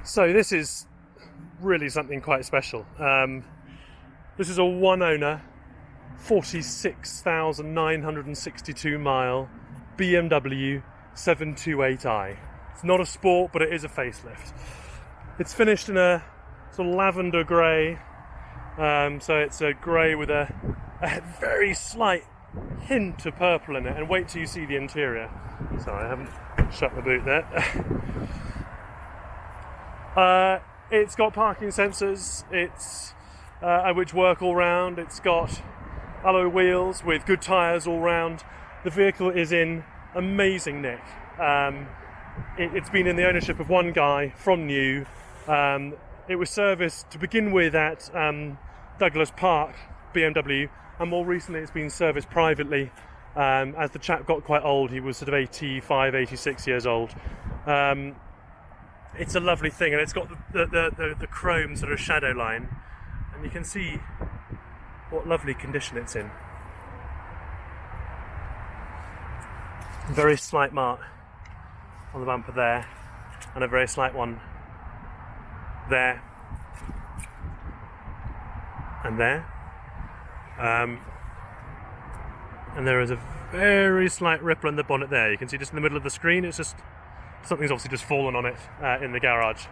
So this is really something quite special. This is a one owner, 46,962 mile BMW 728i. It's not a sport, but it is a facelift. It's finished in a sort of lavender grey, so it's a grey with a very slight hint of purple in it, and wait till you see the interior. Sorry, I haven't shut the boot there. It's got parking sensors, which work all round. It's got alloy wheels with good tyres all round. The vehicle is in amazing nick. It's been in the ownership of one guy from new. It was serviced to begin with at Douglas Park BMW, and more recently it's been serviced privately. As the chap got quite old, he was sort of 85, 86 years old. It's a lovely thing, and it's got the chrome sort of shadow line, and you can see what lovely condition it's in. Very slight mark on the bumper there, and a very slight one there and there, and there is a very slight ripple in the bonnet there. You can see just in the middle of the screen, it's just something's obviously just fallen on it in the garage.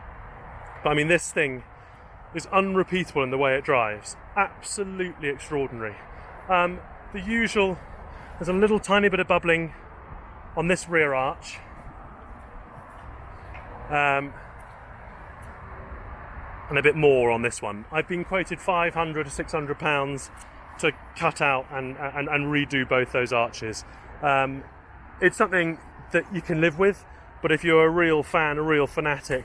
But I mean, this thing is unrepeatable in the way it drives. Absolutely extraordinary. The usual, there's a little tiny bit of bubbling on this rear arch. And a bit more on this one. I've been quoted £500 to £600 to cut out and redo both those arches. It's something that you can live with, but if you're a real fan, a real fanatic,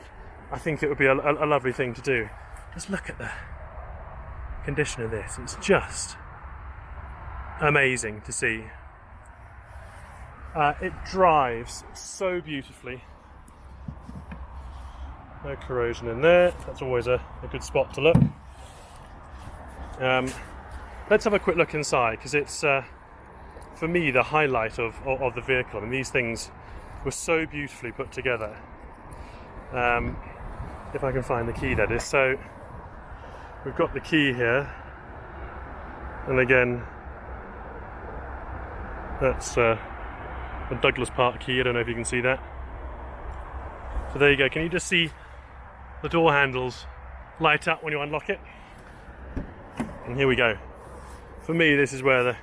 I think it would be a lovely thing to do. Just look at the condition of this. It's just amazing to see. It drives so beautifully. No corrosion in there. That's always a good spot to look. Let's have a quick look inside, because it's, for me, the highlight of the vehicle. I mean, these things were so beautifully put together. If I can find the key, that is. So we've got the key here, and again, that's a Douglas Park key. I don't know if you can see that. So there you go. Can you just see the door handles light up when you unlock it? And here we go. For me, this is where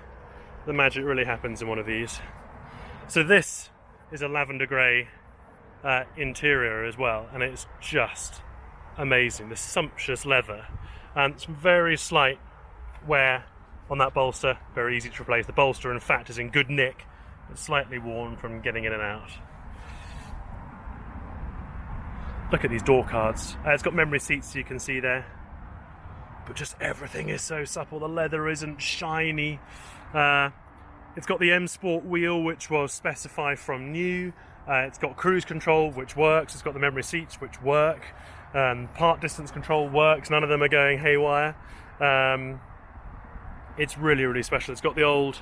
the magic really happens in one of these. So this is a lavender grey interior as well, and it's just amazing. The sumptuous leather, and some very slight wear on that bolster. Very easy to replace. The bolster, in fact, is in good nick, but slightly worn from getting in and out. Look at these door cards. It's got memory seats, you can see there, but just everything is so supple. The leather isn't shiny. It's got the M Sport wheel, which was specified from new. It's got cruise control, which works. It's got the memory seats, which work. Park distance control works. None of them are going haywire. It's really, really special. It's got the old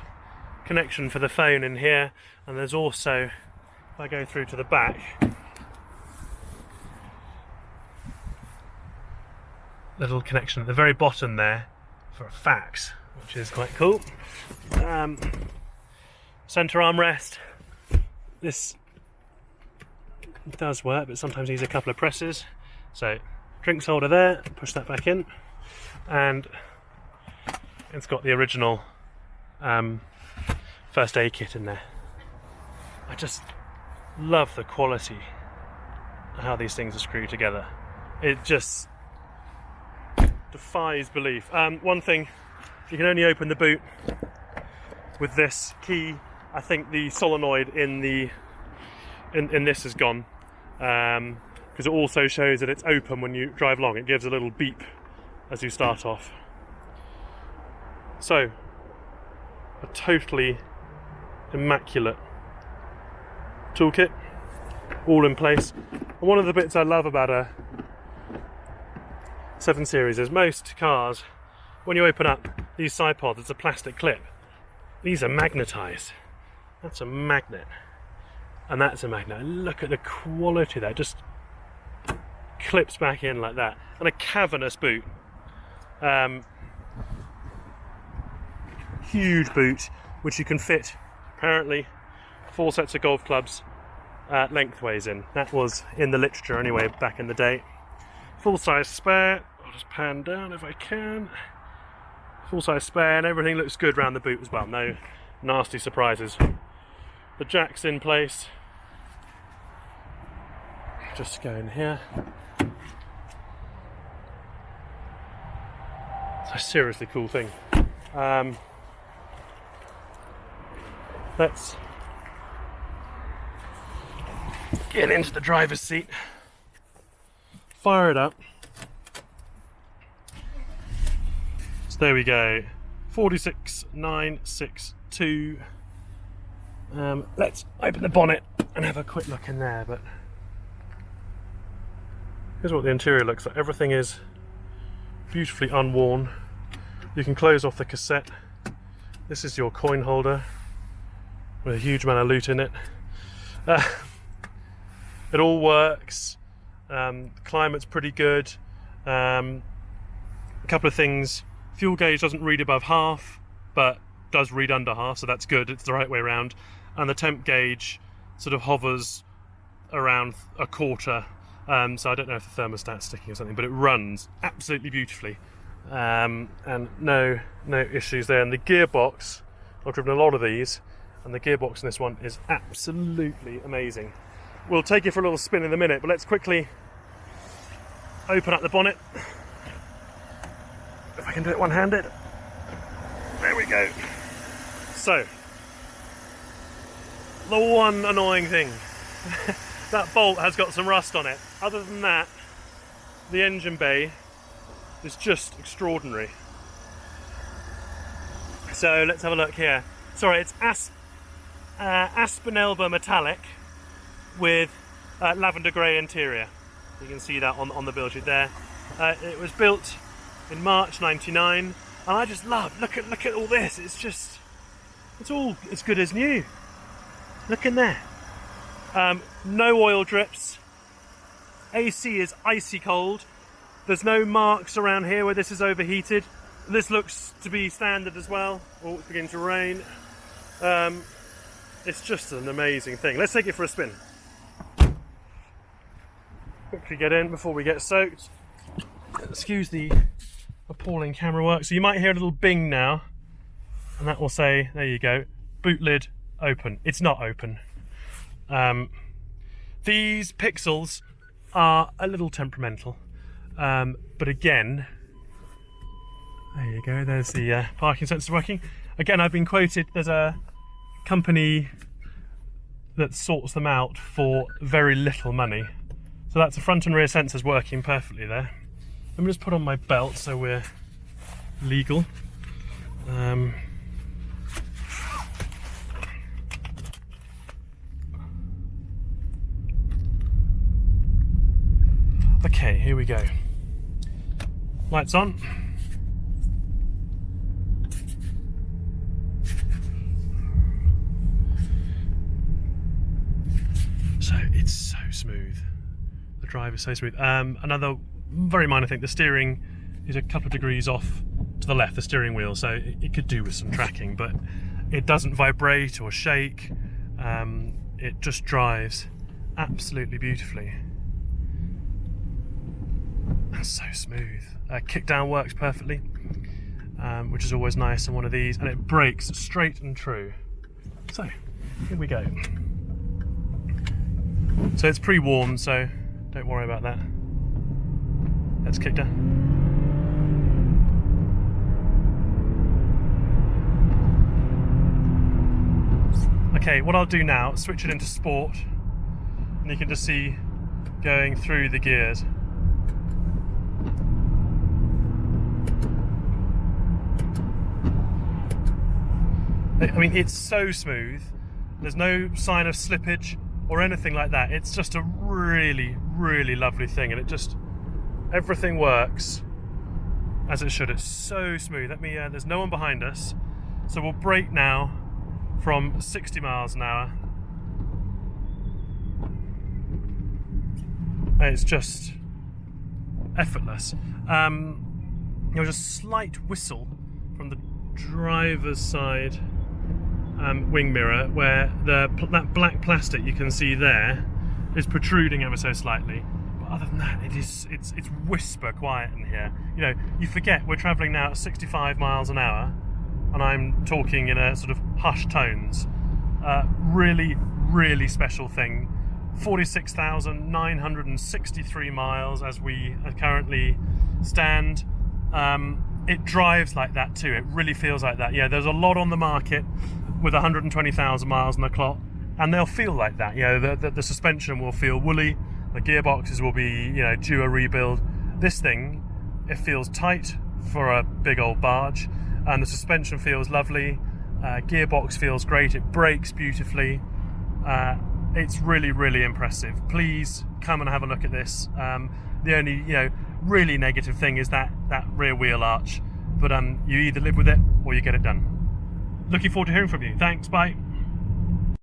connection for the phone in here, and there's also, if I go through to the back, little connection at the very bottom there for a fax, which is quite cool. Centre armrest. This does work, but sometimes needs a couple of presses. So drinks holder there, push that back in, and it's got the original first aid kit in there. I just love the quality of how these things are screwed together. It just defies belief. One thing, you can only open the boot with this key. I think the solenoid in this is gone, because it also shows that it's open when you drive along. It gives a little beep as you start off. So, a totally immaculate toolkit, all in place. And one of the bits I love about a 7 Series is most cars, when you open up these side pods, it's a plastic clip. These are magnetised. That's a magnet, and that's a magnet. Look at the quality there, just clips back in like that, and a cavernous boot. Huge boot, which you can fit apparently 4 sets of golf clubs lengthways in. That was in the literature anyway back in the day. Full-size spare. I'll just pan down if I can. Full-size spare, and everything looks good around the boot as well. No nasty surprises. The jack's in place. Just go in here. It's a seriously cool thing. Let's get into the driver's seat. Fire it up. So there we go. 46962. Let's open the bonnet and have a quick look in there. But here's what the interior looks like. Everything is beautifully unworn. You can close off the cassette. This is your coin holder with a huge amount of loot in it. It all works. The climate's pretty good. A couple of things. Fuel gauge doesn't read above half, but does read under half, so that's good. It's the right way around. And the temp gauge sort of hovers around a quarter. So I don't know if the thermostat's sticking or something, but it runs absolutely beautifully. And no issues there. And the gearbox, I've driven a lot of these, and the gearbox in this one is absolutely amazing. We'll take it for a little spin in a minute, but let's quickly open up the bonnet. If I can do it one-handed. There we go. So, the one annoying thing, that bolt has got some rust on it. Other than that, the engine bay is just extraordinary. So let's have a look here. Sorry, it's Aspinelba metallic with lavender grey interior. You can see that on the build sheet there. It was built in March '99, and I just love. Look at all this. It's all as good as new. Look in there. No oil drips. AC is icy cold. There's no marks around here where this is overheated. This looks to be standard as well. Oh, it's beginning to rain. It's just an amazing thing. Let's take it for a spin. Quickly get in before we get soaked. Excuse the appalling camera work. So you might hear a little bing now, and that will say, there you go, boot lid open. It's not open. These pixels are a little temperamental, but again, there you go, there's the parking sensor working. Again, I've been quoted, there's a company that sorts them out for very little money. So that's the front and rear sensors working perfectly there. Let me just put on my belt so we're legal. Okay, here we go. Lights on. So it's so smooth. The drive is so smooth. Another very minor thing, the steering is a couple of degrees off to the left, the steering wheel, so it could do with some tracking, but it doesn't vibrate or shake. It just drives absolutely beautifully. That's so smooth. Kick down works perfectly, which is always nice on one of these, and it brakes straight and true. So here we go. So it's pre-warmed, so don't worry about that. Let's kick down. Okay, what I'll do now, switch it into sport, and you can just see going through the gears. I mean, it's so smooth. There's no sign of slippage or anything like that. It's just a really, really lovely thing, and it just, everything works as it should. It's so smooth. There's no one behind us, so we'll brake now from 60 miles an hour. And it's just effortless. There was a slight whistle from the driver's side wing mirror where that black plastic you can see there is protruding ever so slightly. But other than that, it's whisper quiet in here. You know, you forget we're travelling now at 65 miles an hour, and I'm talking in a sort of hushed tones. Really, really special thing. 46,963 miles as we currently stand. It drives like that too. It really feels like that. Yeah, there's a lot on the market with 120,000 miles on the clock, and they'll feel like that. You know, the suspension will feel woolly, the gearboxes will be, you know, due a rebuild. This thing, it feels tight for a big old barge, and the suspension feels lovely. Gearbox feels great. It brakes beautifully. It's really, really impressive. Please come and have a look at this. The only, you know, really negative thing is that rear wheel arch, but you either live with it or you get it done. Looking forward to hearing from you. Thanks, bye.